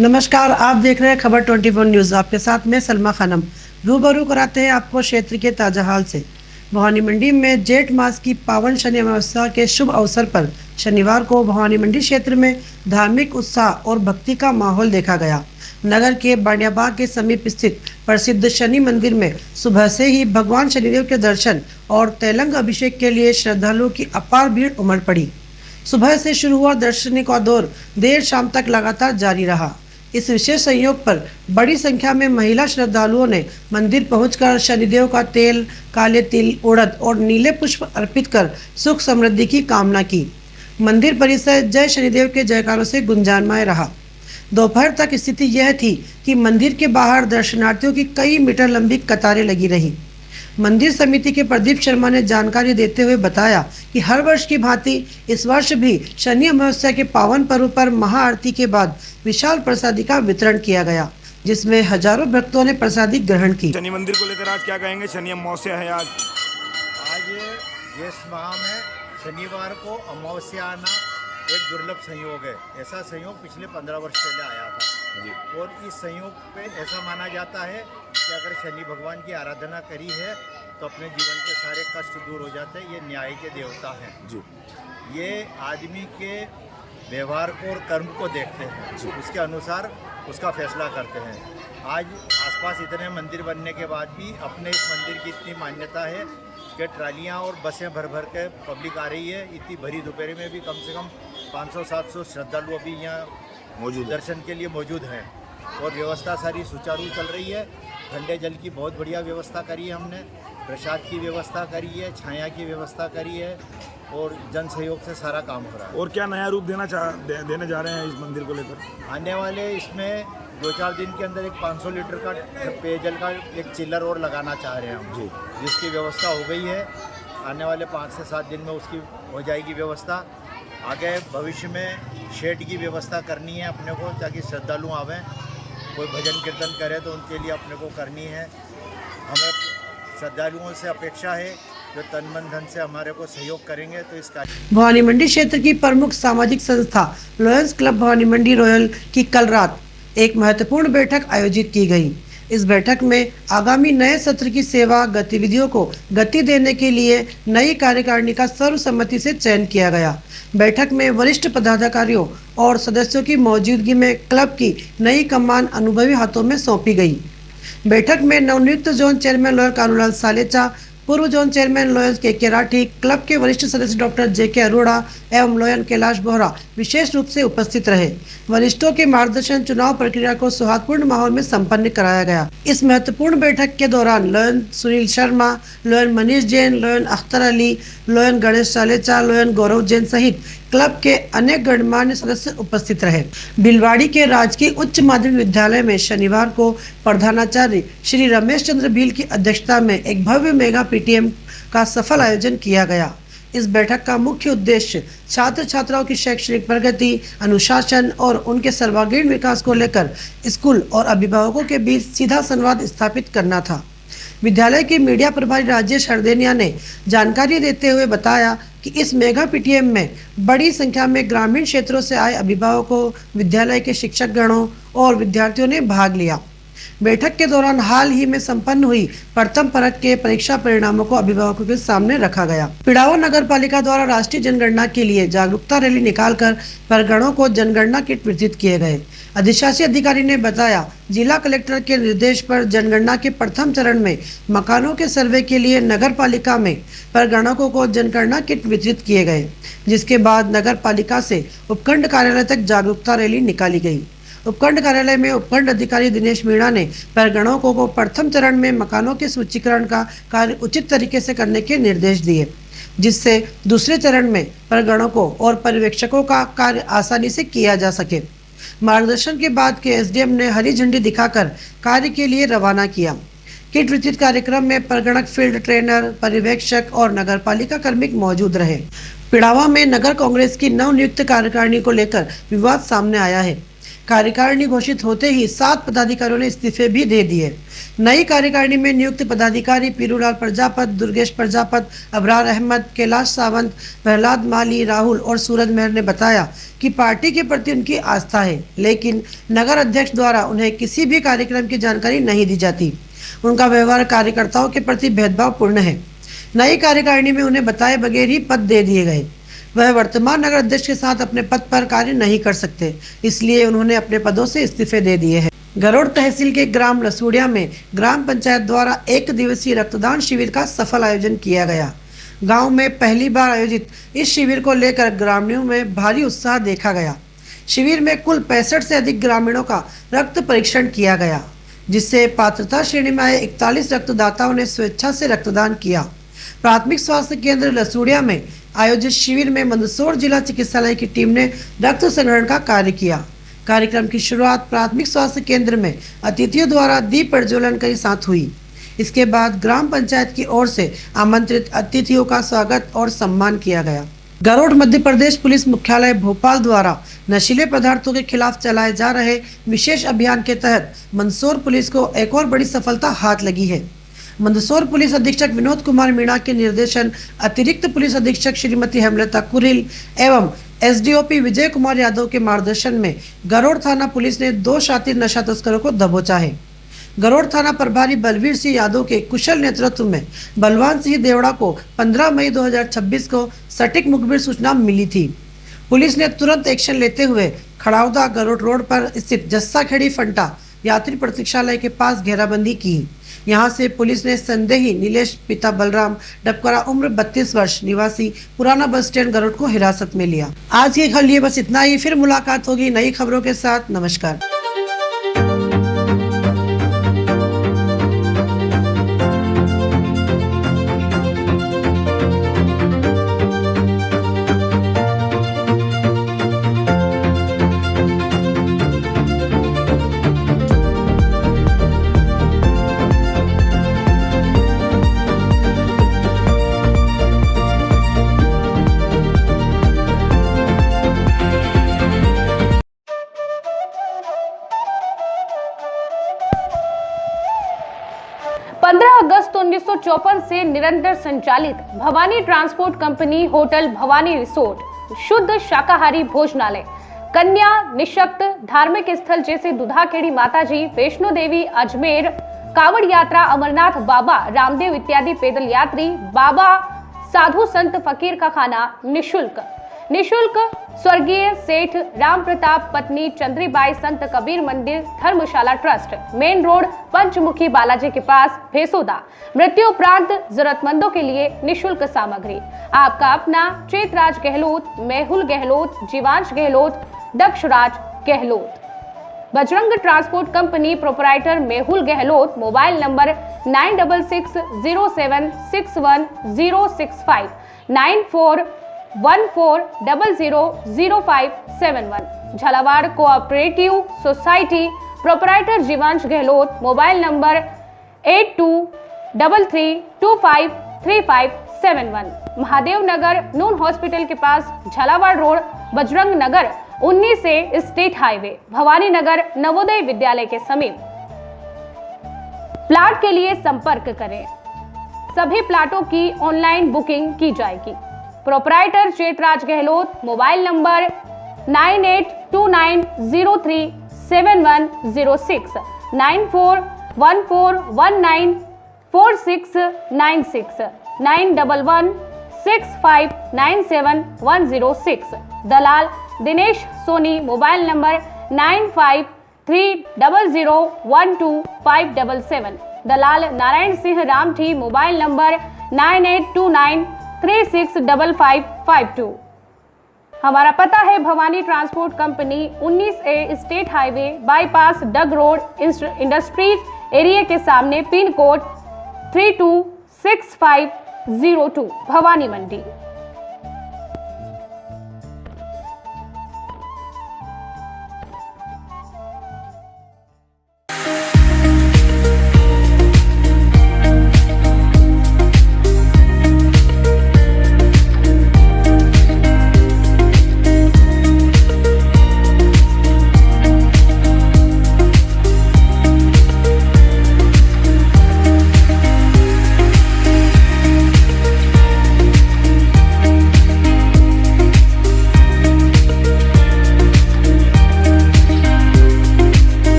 नमस्कार, आप देख रहे हैं खबर 24 न्यूज़। आपके साथ मैं सलमा खानम। रूबरू कराते हैं आपको क्षेत्र के ताज़ा हाल से। भवानी मंडी में जेठ मास की पावन शनि अमावस्या के शुभ अवसर पर शनिवार को भवानी मंडी क्षेत्र में धार्मिक उत्साह और भक्ति का माहौल देखा गया। नगर के बांडियाबाग के समीप स्थित प्रसिद्ध शनि मंदिर में सुबह से ही भगवान शनिदेव के दर्शन और तेलंग अभिषेक के लिए श्रद्धालुओं की अपार भीड़ उमड़ पड़ी। सुबह से शुरू हुआ दर्शनी का दौर देर शाम तक लगातार जारी रहा। इस विशेष संयोग पर बड़ी संख्या में महिला श्रद्धालुओं ने मंदिर पहुंचकर शनिदेव का तेल, काले तिल, उड़द और नीले पुष्प अर्पित कर सुख समृद्धि की कामना की। मंदिर परिसर जय शनिदेव के जयकारों से गुंजायमान रहा। दोपहर तक स्थिति यह थी कि मंदिर के बाहर दर्शनार्थियों की कई मीटर लंबी कतारें लगी रहीं। मंदिर समिति के प्रदीप शर्मा ने जानकारी देते हुए बताया कि हर वर्ष की भांति इस वर्ष भी शनि अमावस्या के पावन पर्व पर महाआरती के बाद विशाल प्रसादी का वितरण किया गया, जिसमें हजारों भक्तों ने प्रसादी ग्रहण की। शनि मंदिर को लेकर आज क्या कहेंगे? शनि अमावस्या है आज ज्येष्ठ माह में शनिवार को अमावस्या आना एक दुर्लभ संयोग है। ऐसा संयोग पिछले 15 वर्ष पहले आया था जी। और इस संयोग पे ऐसा माना जाता है कि अगर शनि भगवान की आराधना करी है तो अपने जीवन के सारे कष्ट दूर हो जाते हैं। ये न्याय के देवता हैं जी। ये आदमी के व्यवहार को और कर्म को देखते हैं जी। उसके अनुसार उसका फैसला करते हैं। आज आसपास इतने मंदिर बनने के बाद भी अपने इस मंदिर की इतनी मान्यता है कि ट्रालियाँ और बसें भर भर के पब्लिक आ रही है। इतनी भरी दोपहर में भी कम से कम 500-700 श्रद्धालु अभी यहाँ मौजूद दर्शन के लिए मौजूद हैं। और व्यवस्था सारी सुचारू चल रही है। ठंडे जल की बहुत बढ़िया व्यवस्था करी है हमने, प्रसाद की व्यवस्था करी है, छाया की व्यवस्था करी है और जन सहयोग से सारा काम हो रहा है। और क्या नया रूप देने जा रहे हैं इस मंदिर को लेकर? आने वाले इसमें 2-4 दिन के अंदर एक 500 लीटर का पेयजल का एक चिल्लर और लगाना चाह रहे हैं हम जी, जिसकी व्यवस्था हो गई है। आने वाले 5 से 7 दिन में उसकी हो जाएगी व्यवस्था। आगे भविष्य में शेड की व्यवस्था करनी है अपने को, ताकि श्रद्धालु आवें, कोई भजन कीर्तन करे तो उनके लिए अपने को करनी है। हमें श्रद्धालुओं से अपेक्षा है जो तन मन धन से हमारे को सहयोग करेंगे तो इस कार्य। भवानी मंडी क्षेत्र की प्रमुख सामाजिक संस्था लॉयंस क्लब भवानी मंडी रॉयल की कल रात एक महत्वपूर्ण बैठक आयोजित की गई। इस बैठक में आगामी नए सत्र की सेवा गतिविधियों को गति देने के लिए नई कार्यकारिणी का सर्वसम्मति से चयन किया गया। बैठक में वरिष्ठ पदाधिकारियों और सदस्यों की मौजूदगी में क्लब की नई कमान अनुभवी हाथों में सौंपी गई। बैठक में नवनियुक्त जोन चेयरमैन लॉयर कानूलाल सालेचा, पूर्व जोन चेयरमैन लॉयंस के राठी, क्लब के वरिष्ठ सदस्य डॉक्टर जे.के. अरोड़ा एवं लॉयन कैलाश बोहरा विशेष रूप से उपस्थित रहे। वरिष्ठों के मार्गदर्शन चुनाव प्रक्रिया को सौहार्दपूर्ण माहौल में संपन्न कराया गया। इस महत्वपूर्ण बैठक के दौरान lion Sunil Sharma, lion Manish Jain, lion Akhtar Ali, lion Ganesh Salecha, lion Gaurav Jain सहित क्लब के अनेक गणमान्य सदस्य उपस्थित रहे। बिलवाड़ी के राजकीय उच्च माध्यमिक विद्यालय में शनिवार को प्रधानाचार्य श्री रमेश चंद्र भील की अध्यक्षता में एक भव्य मेगा पीटीएम का सफल आयोजन किया गया। इस बैठक का मुख्य उद्देश्य छात्र छात्राओं की शैक्षणिक प्रगति, अनुशासन और उनके सर्वांगीण विकास को लेकर स्कूल और अभिभावकों के बीच सीधा संवाद स्थापित करना था। विद्यालय के मीडिया प्रभारी राजेश हरदेनिया ने जानकारी देते हुए बताया कि इस मेगा पीटीएम में बड़ी संख्या में ग्रामीण क्षेत्रों से आए अभिभावकों, विद्यालय के शिक्षक गणों और विद्यार्थियों ने भाग लिया। बैठक के दौरान हाल ही में संपन्न हुई प्रथम परत के परीक्षा परिणामों को अभिभावकों के सामने रखा गया। पिड़ावा नगर पालिका द्वारा राष्ट्रीय जनगणना के लिए जागरूकता रैली निकालकर परगणों को जनगणना किट वितरित किए गए। अधिशासी अधिकारी ने बताया, जिला कलेक्टर के निर्देश पर जनगणना के प्रथम चरण में मकानों के सर्वे के लिए नगर पालिका में परगणकों को जनगणना किट वितरित किए गए, जिसके बाद नगर पालिका से उपखंड कार्यालय तक जागरूकता रैली निकाली गई। उपखंड कार्यालय में उपखंड अधिकारी दिनेश मीणा ने परगणकों को प्रथम चरण में मकानों के सूचीकरण का कार्य उचित तरीके से करने के निर्देश दिए, जिससे दूसरे चरण में परगणकों और पर्यवेक्षकों का कार्य आसानी से किया जा सके। मार्गदर्शन के बाद के एसडीएम ने हरी झंडी दिखाकर कार्य के लिए रवाना किया। किट वितरित कार्यक्रम में परगणक, फील्ड ट्रेनर, पर्यवेक्षक और नगर पालिका कर्मी मौजूद रहे। पिड़ावा में नगर कांग्रेस की नवनियुक्त कार्यकारिणी को लेकर विवाद सामने आया है। कार्यकारिणी घोषित होते ही 7 पदाधिकारियों ने इस्तीफे भी दे दिए। नई कार्यकारिणी में नियुक्त पदाधिकारी पीरूलाल प्रजापत, दुर्गेश प्रजापत, अबरार अहमद, कैलाश सावंत, प्रहलाद माली, राहुल और सूरज मेहर ने बताया कि पार्टी के प्रति उनकी आस्था है, लेकिन नगर अध्यक्ष द्वारा उन्हें किसी भी कार्यक्रम की जानकारी नहीं दी जाती। उनका व्यवहार कार्यकर्ताओं के प्रति भेदभावपूर्ण है। नई कार्यकारिणी में उन्हें बताए बगैर ही पद दे दिए गए। वह वर्तमान नगर अध्यक्ष के साथ अपने पद पर कार्य नहीं कर सकते, इसलिए उन्होंने अपने पदों से इस्तीफे दे दिए हैं। गरोड़ तहसील के ग्राम लसूड़िया में ग्राम पंचायत द्वारा 1 दिवसीय रक्तदान शिविर का सफल आयोजन किया गया। गांव में पहली बार आयोजित इस शिविर को लेकर ग्रामीणों में भारी उत्साह देखा गया। शिविर में कुल 65 से अधिक ग्रामीणों का रक्त परीक्षण किया गया, जिससे पात्रता श्रेणी में आए 41 रक्तदाताओं ने स्वेच्छा से रक्तदान किया। प्राथमिक स्वास्थ्य केंद्र लसूड़िया में आयोजित शिविर में मंदसौर जिला चिकित्सालय की टीम ने रक्त संग्रहण का कार्य किया। कार्यक्रम की शुरुआत प्राथमिक स्वास्थ्य केंद्र में अतिथियों द्वारा दीप प्रज्वलन के साथ हुई। इसके बाद ग्राम पंचायत की ओर से आमंत्रित अतिथियों का स्वागत और सम्मान किया गया। गरुड़ मध्य प्रदेश पुलिस मुख्यालय भोपाल द्वारा नशीले पदार्थों के खिलाफ चलाए जा रहे विशेष अभियान के तहत मंदसौर पुलिस को एक और बड़ी सफलता हाथ लगी है। मंदसौर पुलिस अधीक्षक विनोद कुमार मीणा के निर्देशन, अतिरिक्त पुलिस अधीक्षक श्रीमती हेमलता कुरिल एवं एसडीओपी विजय कुमार यादव के मार्गदर्शन में गरुड़ थाना पुलिस ने 2 शातिर नशा तस्करों को दबोचा है। गरुड़ थाना प्रभारी बलवीर सिंह यादव के कुशल नेतृत्व में बलवान सिंह देवड़ा को 15 मई 2026 को सटीक मुखबिर सूचना मिली थी। पुलिस ने तुरंत एक्शन लेते हुए खड़ाउदा गरुड़ रोड पर स्थित जस्सा खेड़ी फंटा यात्री प्रतीक्षालय के पास घेराबंदी की। यहां से पुलिस ने संदेही नीलेश पिता बलराम डबकरा उम्र 32 वर्ष निवासी पुराना बस स्टैंड गरुड़ को हिरासत में लिया। आज के खबर लिए बस इतना ही। फिर मुलाकात होगी नई खबरों के साथ। नमस्कार। अगस्त 1954 से निरंतर संचालित Bhavani transport company hotel Bhavani resort, शुद्ध शाकाहारी भोजनालय, कन्या निशक्त धार्मिक स्थल जैसे दुधाखेड़ी माताजी, वैष्णो देवी, अजमेर, कावड़ यात्रा, अमरनाथ बाबा, रामदेव इत्यादि पैदल यात्री, बाबा, साधु संत फकीर का खाना निशुल्क स्वर्गीय सेठ राम प्रताप पत्नी चंद्रीबाई संत कबीर मंदिर धर्मशाला ट्रस्ट, मेन रोड पंचमुखी बालाजी के पास, भेसोदा। मृत्यु उपरांत जरूरतमंदों के लिए निशुल्क सामग्री। आपका अपना Chetraj Gehlot, Mehul Gehlot, Jeevansh Gehlot, Dakshraj Gehlot. Bajrang transport company proprietor Mehul Gehlot, mobile number 9660761065 9414000571। Jhalawar cooperative society proprietor Jeevansh Gehlot, mobile number 8233253571। Mahadev Nagar noon hospital के पास, झालावाड़ रोड, बजरंग नगर 19 से स्टेट हाईवे, भवानी नगर नवोदय विद्यालय के समीप। प्लाट के लिए संपर्क करें। सभी प्लाटों की ऑनलाइन बुकिंग की जाएगी। Proprietor Chetraj Gehlot, mobile number 9829037106 9414194696 9116597106। दलाल दिनेश सोनी, मोबाइल नंबर 9530012577। दलाल नारायण सिंह रामठी, मोबाइल नंबर 9829365552। हमारा पता है Bhawani transport company 19A state highway bypass Dag road industries area के सामने, पिन कोड 326502, भवानी मंडी।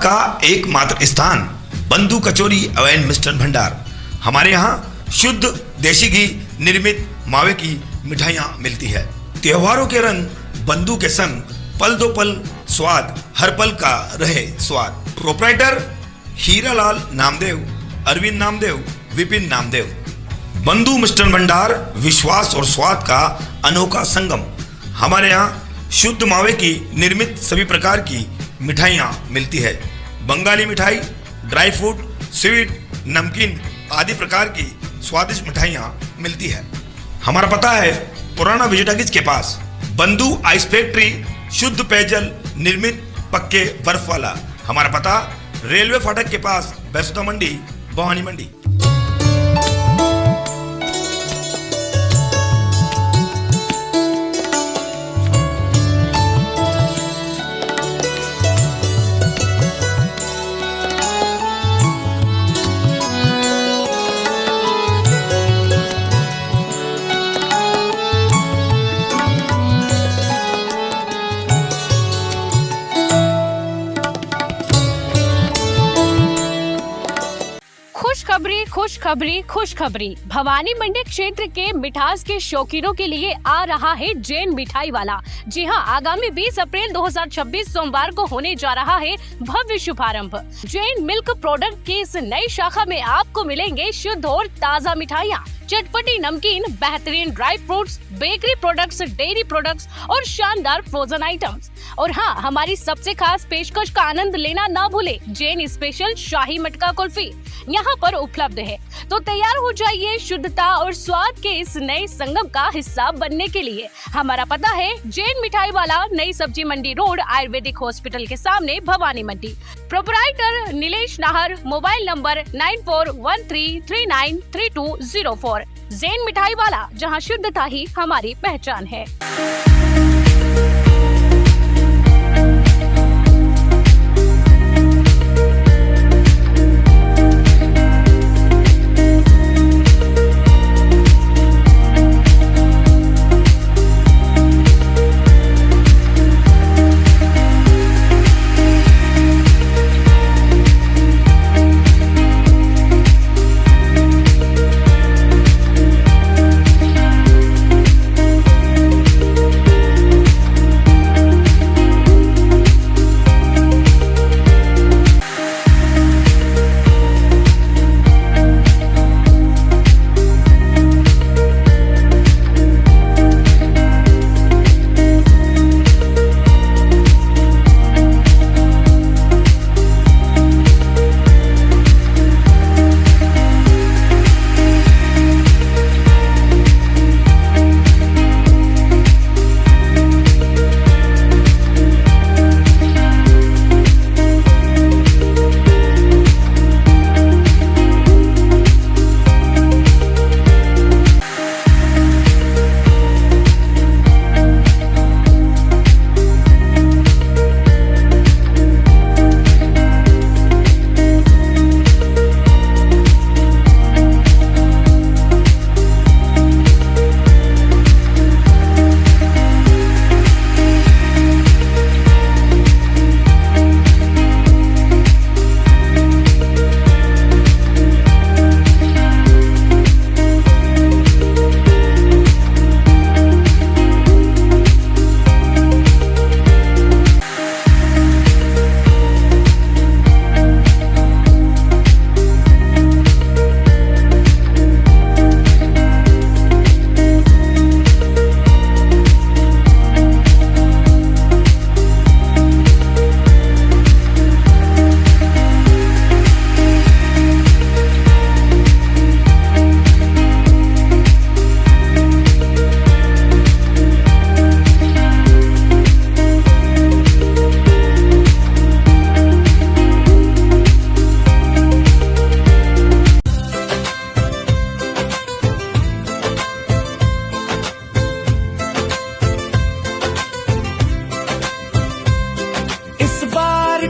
का एकमात्र स्थान बंधु कचौरी एवं मिष्ठान भंडार। हमारे यहाँ शुद्ध देसी घी निर्मित मावे की मिठाइयाँ मिलती है। त्योहारों के रंग बंधु के संग पल दो पल स्वाद, हर पल का रहे स्वाद। प्रोपराइटर हीरालाल नामदेव, अरविंद नामदेव, विपिन नामदेव। बंधु मिष्ठान भंडार विश्वास और स्वाद का अनोखा संगम। हमारे यहाँ शुद्ध मावे की निर्मित सभी प्रकार की मिठाइयाँ मिलती है। बंगाली मिठाई, ड्राई फ्रूट, स्वीट, नमकीन आदि प्रकार की स्वादिष्ट मिठाइयाँ मिलती है। हमारा पता है पुराना विजयटागिज के पास, बंधु आइस फैक्ट्री, शुद्ध पेयजल निर्मित पक्के बर्फ वाला। हमारा पता रेलवे फाटक के पास, बैसुदा मंडी, भवानी मंडी। खुशखबरी खुशखबरी। भवानी मंडी क्षेत्र के मिठास के शौकीनों के लिए आ रहा है जैन मिठाई वाला। जी हां, आगामी 20 अप्रैल 2026 सोमवार को होने जा रहा है भव्य शुभारंभ। जैन मिल्क प्रोडक्ट की इस नई शाखा में आपको मिलेंगे शुद्ध और ताज़ा मिठाइयाँ, चटपटी नमकीन, बेहतरीन dry fruits, bakery products, dairy products और शानदार फ्रोजन आइटम्स। और हाँ, हमारी सबसे खास पेशकश का आनंद लेना ना भूले, जैन स्पेशल शाही मटका कुल्फी यहाँ पर उपलब्ध है। तो तैयार हो जाइए शुद्धता और स्वाद के इस नए संगम का हिस्सा बनने के लिए। हमारा पता है जैन मिठाई वाला, नई सब्जी मंडी रोड, आयुर्वेदिक हॉस्पिटल के सामने, Bhawani Mandi. Proprietor Nilesh Nahar, mobile number 9413393204। Jain मिठाई वाला, जहां शुद्धता ही हमारी पहचान है।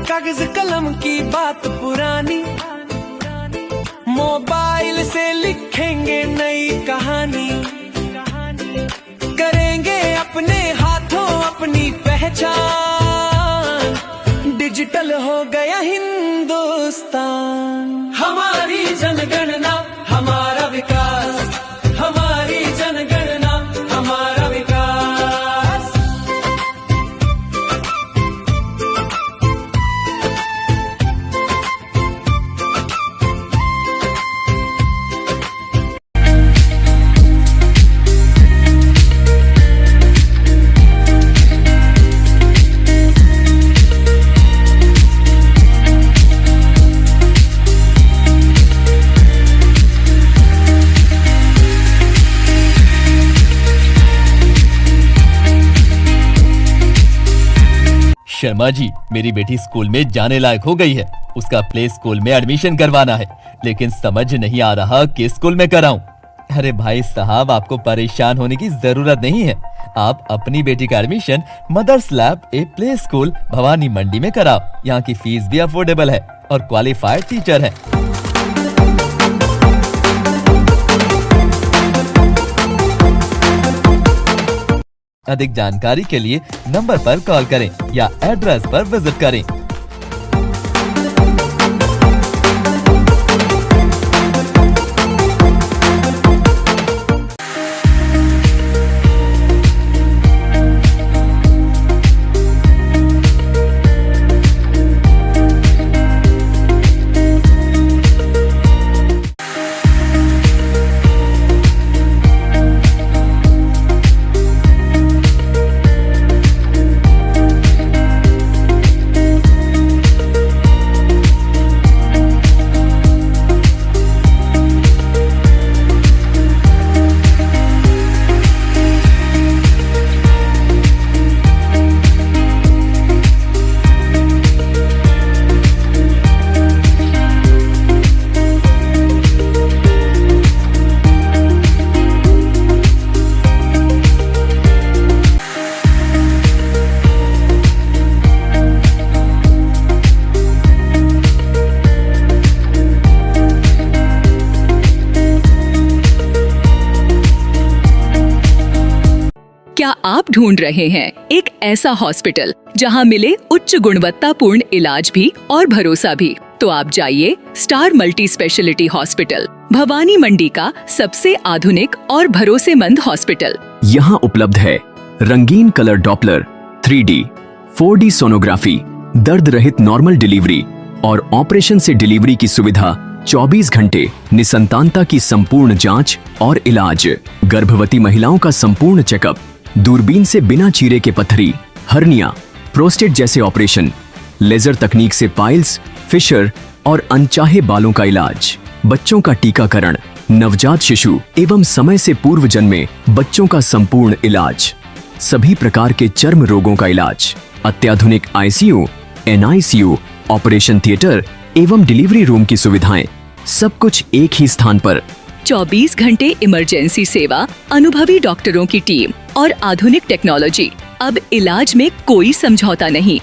कागज कलम की बात पुरानी, मोबाइल से लिखेंगे नई कहानी, करेंगे अपने हाथों अपनी पहचान। डिजिटल हो गया हिंदुस्तान। हमारी जनगणना हमारा विकास, हमारी जनगणना हमारा विकास। शर्मा जी, मेरी बेटी स्कूल में जाने लायक हो गई है। उसका प्ले स्कूल में एडमिशन करवाना है, लेकिन समझ नहीं आ रहा किस स्कूल में कराऊं। अरे भाई साहब, आपको परेशान होने की जरूरत नहीं है। आप अपनी बेटी का admission mother's lab a play school Bhavani मंडी में कराओ। यहाँ की फीस भी अफोर्डेबल है और क्वालिफाइड टीचर है। अधिक जानकारी के लिए नंबर पर कॉल करें या एड्रेस पर विजिट करें। क्या आप ढूंढ रहे हैं एक ऐसा हॉस्पिटल जहां मिले उच्च गुणवत्तापूर्ण इलाज भी और भरोसा भी? तो आप जाइए star multi speciality hospital, Bhawani Mandi का सबसे आधुनिक और भरोसेमंद हॉस्पिटल। यहाँ उपलब्ध है रंगीन colour Doppler, 3D, 4D sonography, दर्द रहित नॉर्मल डिलीवरी और ऑपरेशन से डिलीवरी की सुविधा, 24 घंटे निसंतानता की संपूर्ण जांच और इलाज, गर्भवती महिलाओं का संपूर्ण चेकअप, दूरबीन से बिना चीरे के पथरी, हर्निया, प्रोस्टेट जैसे ऑपरेशन, लेजर तकनीक से पाइल्स, फिशर और अनचाहे बालों का इलाज, बच्चों का टीकाकरण, नवजात शिशु एवं समय से पूर्व जन्मे बच्चों का संपूर्ण इलाज, सभी प्रकार के चर्म रोगों का इलाज, अत्याधुनिक ICU, NICU, ऑपरेशन थिएटर एवं डिलीवरी रूम की सुविधाएं, सब कुछ एक ही स्थान पर। 24 घंटे इमरजेंसी सेवा, अनुभवी डॉक्टरों की टीम और आधुनिक टेक्नोलॉजी। अब इलाज में कोई समझौता नहीं।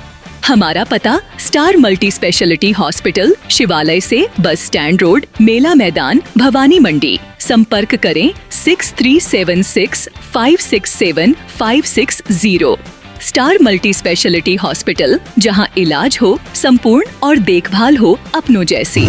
हमारा पता स्टार मल्टी स्पेशलिटी हॉस्पिटल, शिवालय से बस स्टैंड रोड, मेला मैदान, भवानी मंडी। संपर्क करें 6376567560। स्टार मल्टी स्पेशलिटी हॉस्पिटल, जहां इलाज हो संपूर्ण और देखभाल हो अपनों जैसी।